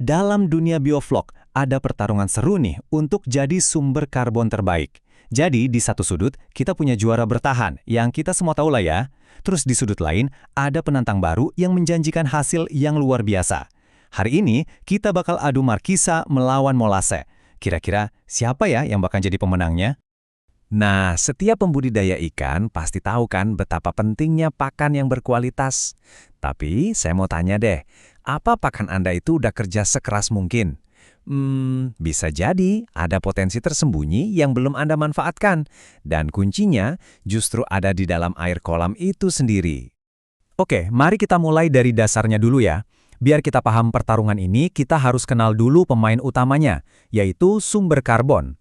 Dalam dunia bioflok, ada pertarungan seru nih untuk jadi sumber karbon terbaik. Jadi, di satu sudut, kita punya juara bertahan, yang kita semua tahu lah ya. Terus di sudut lain, ada penantang baru yang menjanjikan hasil yang luar biasa. Hari ini, kita bakal adu Markisa melawan Molase. Kira-kira siapa ya yang bakal jadi pemenangnya? Nah, setiap pembudidaya ikan pasti tahu kan betapa pentingnya pakan yang berkualitas. Tapi, saya mau tanya deh, apa pakan Anda itu udah kerja sekeras mungkin? Bisa jadi ada potensi tersembunyi yang belum Anda manfaatkan. Dan kuncinya justru ada di dalam air kolam itu sendiri. Oke, mari kita mulai dari dasarnya dulu ya. Biar kita paham pertarungan ini, kita harus kenal dulu pemain utamanya, yaitu sumber karbon.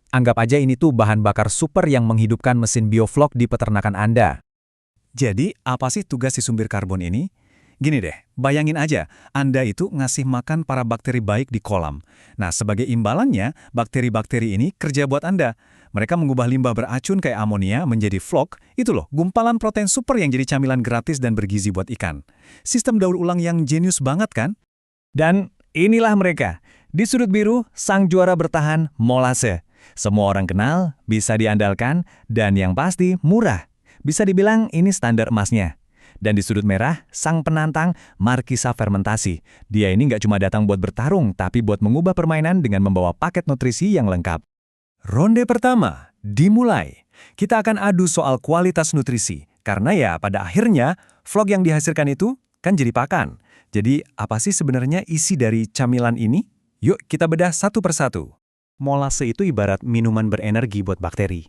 Anggap aja ini tuh bahan bakar super yang menghidupkan mesin bioflok di peternakan Anda. Jadi, apa sih tugas si sumber karbon ini? Gini deh, bayangin aja, Anda itu ngasih makan para bakteri baik di kolam. Nah, sebagai imbalannya, bakteri-bakteri ini kerja buat Anda. Mereka mengubah limbah beracun kayak amonia menjadi flok, itu loh, gumpalan protein super yang jadi camilan gratis dan bergizi buat ikan. Sistem daur ulang yang jenius banget kan? Dan inilah mereka. Di sudut biru, sang juara bertahan, Molase. Semua orang kenal, bisa diandalkan, dan yang pasti murah. Bisa dibilang ini standar emasnya. Dan di sudut merah, sang penantang, Markisa Fermentasi. Dia ini nggak cuma datang buat bertarung, tapi buat mengubah permainan dengan membawa paket nutrisi yang lengkap. Ronde pertama, dimulai. Kita akan adu soal kualitas nutrisi. Karena ya, pada akhirnya, vlog yang dihasilkan itu kan jadi pakan. Jadi, apa sih sebenarnya isi dari camilan ini? Yuk, kita bedah satu persatu. Molase itu ibarat minuman berenergi buat bakteri.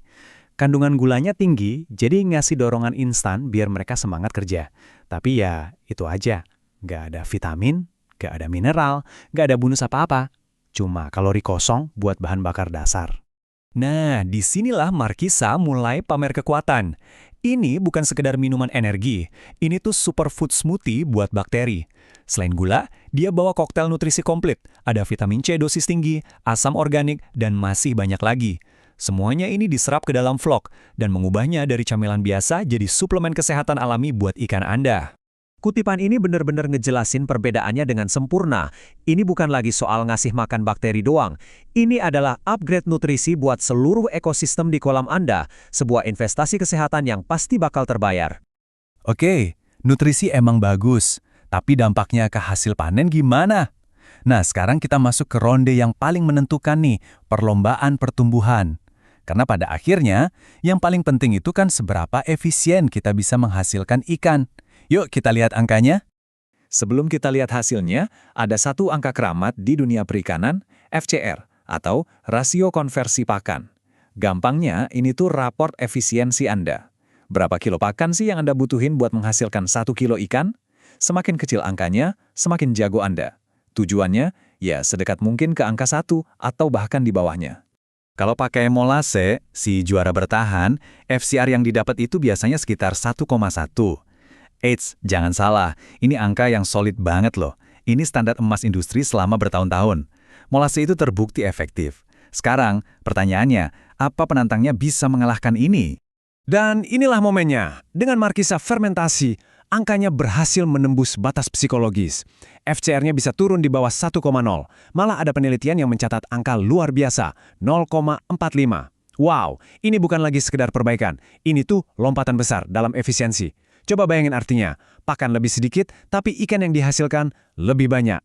Kandungan gulanya tinggi, jadi ngasih dorongan instan biar mereka semangat kerja. Tapi ya, itu aja. Nggak ada vitamin, nggak ada mineral, nggak ada bonus apa-apa. Cuma kalori kosong buat bahan bakar dasar. Nah, disinilah Markisa mulai pamer kekuatan. Ini bukan sekedar minuman energi, ini tuh superfood smoothie buat bakteri. Selain gula, dia bawa koktail nutrisi komplit. Ada vitamin C dosis tinggi, asam organik, dan masih banyak lagi. Semuanya ini diserap ke dalam vlog dan mengubahnya dari camilan biasa jadi suplemen kesehatan alami buat ikan Anda. Kutipan ini benar-benar ngejelasin perbedaannya dengan sempurna. Ini bukan lagi soal ngasih makan bakteri doang. Ini adalah upgrade nutrisi buat seluruh ekosistem di kolam Anda, sebuah investasi kesehatan yang pasti bakal terbayar. Oke, nutrisi emang bagus, tapi dampaknya ke hasil panen gimana? Nah, sekarang kita masuk ke ronde yang paling menentukan nih, perlombaan pertumbuhan. Karena pada akhirnya, yang paling penting itu kan seberapa efisien kita bisa menghasilkan ikan. Yuk kita lihat angkanya. Sebelum kita lihat hasilnya, ada satu angka keramat di dunia perikanan, FCR, atau rasio konversi pakan. Gampangnya, ini tuh raport efisiensi Anda. Berapa kilo pakan sih yang Anda butuhin buat menghasilkan 1 kilo ikan? Semakin kecil angkanya, semakin jago Anda. Tujuannya, ya sedekat mungkin ke angka 1 atau bahkan di bawahnya. Kalau pakai Molase, si juara bertahan, FCR yang didapat itu biasanya sekitar 1,1. Eits, jangan salah, ini angka yang solid banget loh. Ini standar emas industri selama bertahun-tahun. Molase itu terbukti efektif. Sekarang, pertanyaannya, apa penantangnya bisa mengalahkan ini? Dan inilah momennya. Dengan Markisa Fermentasi, angkanya berhasil menembus batas psikologis. FCR-nya bisa turun di bawah 1,0. Malah ada penelitian yang mencatat angka luar biasa, 0,45. Wow, ini bukan lagi sekedar perbaikan. Ini tuh lompatan besar dalam efisiensi. Coba bayangin artinya, pakan lebih sedikit, tapi ikan yang dihasilkan lebih banyak.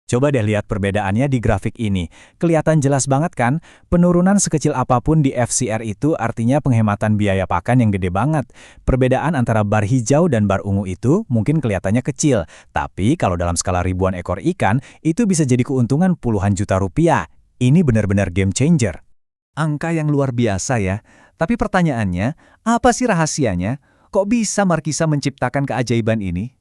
Coba deh lihat perbedaannya di grafik ini. Kelihatan jelas banget kan? Penurunan sekecil apapun di FCR itu artinya penghematan biaya pakan yang gede banget. Perbedaan antara bar hijau dan bar ungu itu mungkin kelihatannya kecil. Tapi kalau dalam skala ribuan ekor ikan, itu bisa jadi keuntungan puluhan juta rupiah. Ini benar-benar game changer. Angka yang luar biasa ya. Tapi pertanyaannya, apa sih rahasianya? Kok bisa Markisa menciptakan keajaiban ini?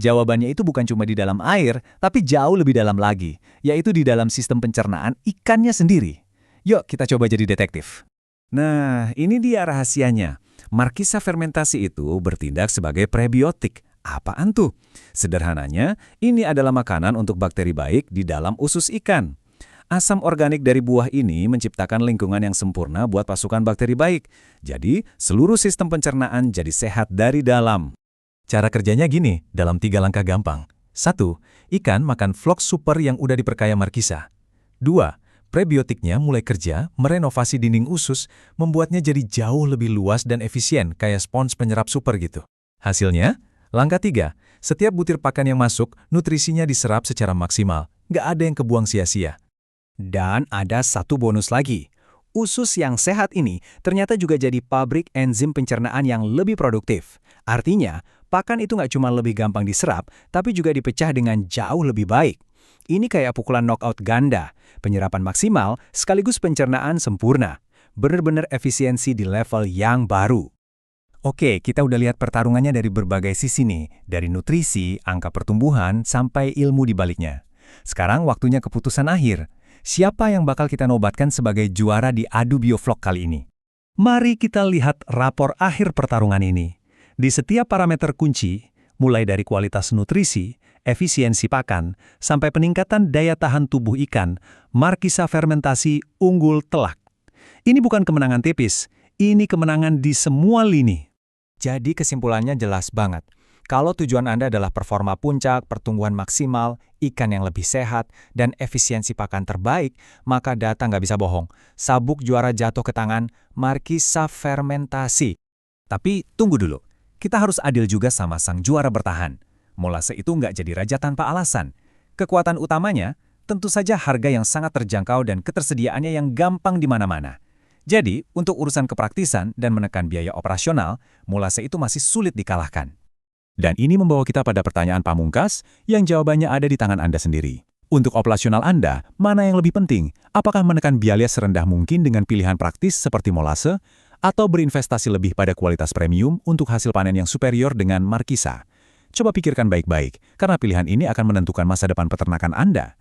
Jawabannya itu bukan cuma di dalam air, tapi jauh lebih dalam lagi, yaitu di dalam sistem pencernaan ikannya sendiri. Yuk kita coba jadi detektif. Nah, ini dia rahasianya. Markisa Fermentasi itu bertindak sebagai prebiotik. Apaan tuh? Sederhananya, ini adalah makanan untuk bakteri baik di dalam usus ikan. Asam organik dari buah ini menciptakan lingkungan yang sempurna buat pasukan bakteri baik. Jadi, seluruh sistem pencernaan jadi sehat dari dalam. Cara kerjanya gini, dalam 3 langkah gampang. 1. Ikan makan Flok Super yang udah diperkaya Markisa. 2. Prebiotiknya mulai kerja, merenovasi dinding usus, membuatnya jadi jauh lebih luas dan efisien, kayak spons penyerap super gitu. Hasilnya, langkah 3. Setiap butir pakan yang masuk, nutrisinya diserap secara maksimal. Nggak ada yang kebuang sia-sia. Dan ada satu bonus lagi. Usus yang sehat ini ternyata juga jadi pabrik enzim pencernaan yang lebih produktif. Artinya, pakan itu nggak cuma lebih gampang diserap, tapi juga dipecah dengan jauh lebih baik. Ini kayak pukulan knockout ganda, penyerapan maksimal sekaligus pencernaan sempurna. Bener-bener efisiensi di level yang baru. Oke, kita udah lihat pertarungannya dari berbagai sisi nih, dari nutrisi, angka pertumbuhan, sampai ilmu di baliknya. Sekarang waktunya keputusan akhir. Siapa yang bakal kita nobatkan sebagai juara di adu biovlog kali ini? Mari kita lihat rapor akhir pertarungan ini. Di setiap parameter kunci, mulai dari kualitas nutrisi, efisiensi pakan, sampai peningkatan daya tahan tubuh ikan, Markisa Fermentasi unggul telak. Ini bukan kemenangan tipis, ini kemenangan di semua lini. Jadi kesimpulannya jelas banget. Kalau tujuan Anda adalah performa puncak, pertumbuhan maksimal, ikan yang lebih sehat, dan efisiensi pakan terbaik, maka data nggak bisa bohong. Sabuk juara jatuh ke tangan Markisa Fermentasi. Tapi tunggu dulu, kita harus adil juga sama sang juara bertahan. Molase itu nggak jadi raja tanpa alasan. Kekuatan utamanya, tentu saja harga yang sangat terjangkau dan ketersediaannya yang gampang di mana-mana. Jadi, untuk urusan kepraktisan dan menekan biaya operasional, Molase itu masih sulit dikalahkan. Dan ini membawa kita pada pertanyaan pamungkas yang jawabannya ada di tangan Anda sendiri. Untuk operasional Anda, mana yang lebih penting? Apakah menekan biaya serendah mungkin dengan pilihan praktis seperti Molase, atau berinvestasi lebih pada kualitas premium untuk hasil panen yang superior dengan Markisa? Coba pikirkan baik-baik, karena pilihan ini akan menentukan masa depan peternakan Anda.